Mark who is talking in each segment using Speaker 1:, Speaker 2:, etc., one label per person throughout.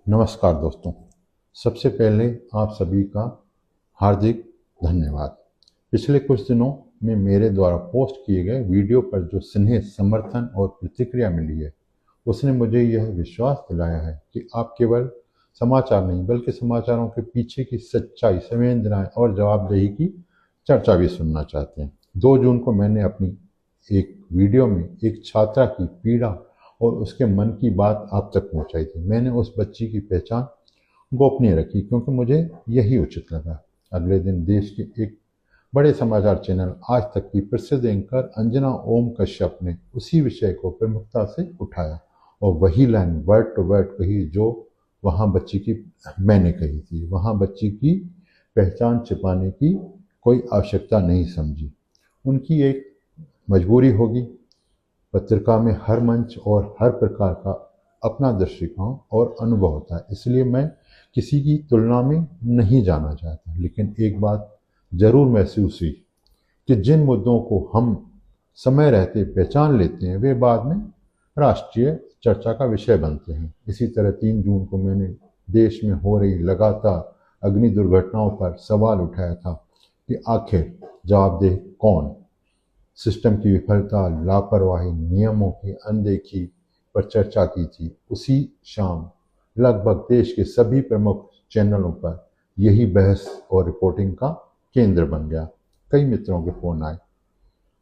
Speaker 1: नमस्कार दोस्तों। सबसे पहले आप सभी का हार्दिक धन्यवाद। पिछले कुछ दिनों में मेरे द्वारा पोस्ट किए गए वीडियो पर जो स्नेह, समर्थन और प्रतिक्रिया मिली है, उसने मुझे यह विश्वास दिलाया है कि आप केवल समाचार नहीं बल्कि समाचारों के पीछे की सच्चाई, संवेदनाएं और जवाबदेही की चर्चा भी सुनना चाहते हैं। 2 जून को मैंने अपनी एक वीडियो में एक छात्रा की पीड़ा और उसके मन की बात आप तक पहुंचाई थी। मैंने उस बच्ची की पहचान गोपनीय रखी क्योंकि मुझे यही उचित लगा। अगले दिन देश के एक बड़े समाचार चैनल आज तक की प्रसिद्ध एंकर अंजना ओम कश्यप ने उसी विषय को प्रमुखता से उठाया और वही लाइन वर्ड टू वर्ड कही जो वहाँ बच्ची की मैंने कही थी। वहाँ बच्ची की पहचान छिपाने की कोई आवश्यकता नहीं समझी। उनकी एक मजबूरी होगी। पत्रिका में हर मंच और हर प्रकार का अपना दृष्टिकोण और अनुभव होता है, इसलिए मैं किसी की तुलना में नहीं जाना चाहता। लेकिन एक बात जरूर महसूस हुई कि जिन मुद्दों को हम समय रहते पहचान लेते हैं वे बाद में राष्ट्रीय चर्चा का विषय बनते हैं। इसी तरह 3 जून को मैंने देश में हो रही लगातार अग्नि दुर्घटनाओं पर सवाल उठाया था कि आखिर जवाबदेह कौन। सिस्टम की विफलता, लापरवाही, नियमों की अनदेखी पर चर्चा की थी। उसी शाम लगभग देश के सभी प्रमुख चैनलों पर यही बहस और रिपोर्टिंग का केंद्र बन गया। कई मित्रों के फोन आए।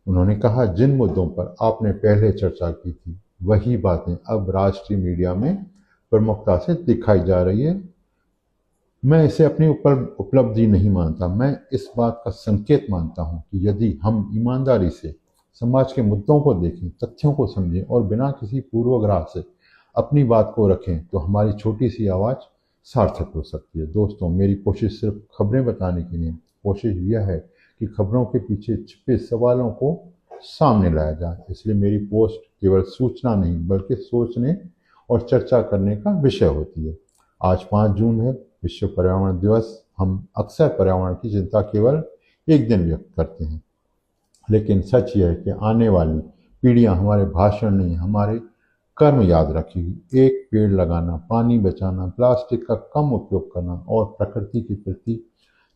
Speaker 1: उन्होंने कहा, जिन मुद्दों पर आपने पहले चर्चा की थी वही बातें अब राष्ट्रीय मीडिया में प्रमुखता से दिखाई जा रही है। मैं इसे अपनी उपलब्धि नहीं मानता, मैं इस बात का संकेत मानता हूं कि यदि हम ईमानदारी से समाज के मुद्दों को देखें, तथ्यों को समझें और बिना किसी पूर्वाग्रह से अपनी बात को रखें तो हमारी छोटी सी आवाज़ सार्थक हो सकती है। दोस्तों, मेरी कोशिश सिर्फ खबरें बताने की नहीं, कोशिश यह है कि खबरों के पीछे छिपे सवालों को सामने लाया जाए। इसलिए मेरी पोस्ट केवल सूचना नहीं बल्कि सोचने और चर्चा करने का विषय होती है। आज 5 जून है, विश्व पर्यावरण दिवस। हम अक्सर पर्यावरण की चिंता केवल एक दिन व्यक्त करते हैं, लेकिन सच यह है कि आने वाली पीढ़ियां हमारे भाषण नहीं, हमारे कर्म याद रखेगी। एक पेड़ लगाना, पानी बचाना, प्लास्टिक का कम उपयोग करना और प्रकृति के प्रति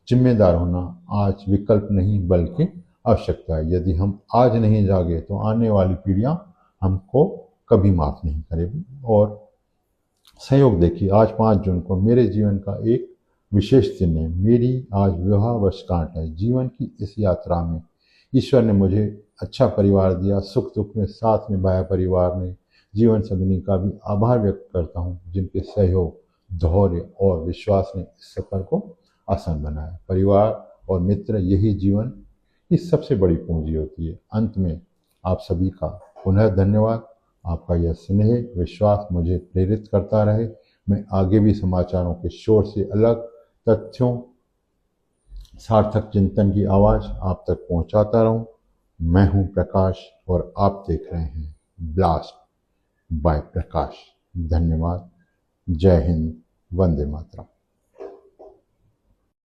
Speaker 1: जिम्मेदार होना आज विकल्प नहीं बल्कि आवश्यकता है। यदि हम आज नहीं जागे तो आने वाली पीढ़ियां हमको कभी माफ नहीं करेगी। और सहयोग देखिए, आज 5 जून को मेरे जीवन का एक विशेष दिन है। मेरी आज विवाह वर्षगांठ है। जीवन की इस यात्रा में ईश्वर ने मुझे अच्छा परिवार दिया, सुख दुख में साथ निभाया परिवार ने। जीवन संगिनी का भी आभार व्यक्त करता हूँ जिनके सहयोग, धैर्य और विश्वास ने इस सफर को आसान बनाया। परिवार और मित्र यही जीवन की सबसे बड़ी पूंजी होती है। अंत में आप सभी का पुनः धन्यवाद। आपका यह स्नेह, विश्वास मुझे प्रेरित करता रहे। मैं आगे भी समाचारों के शोर से अलग तथ्यों, सार्थक चिंतन की आवाज़ आप तक पहुंचाता रहूं। मैं हूं प्रकाश और आप देख रहे हैं ब्लास्ट बाय प्रकाश। धन्यवाद। जय हिंद। वंदे मातरम।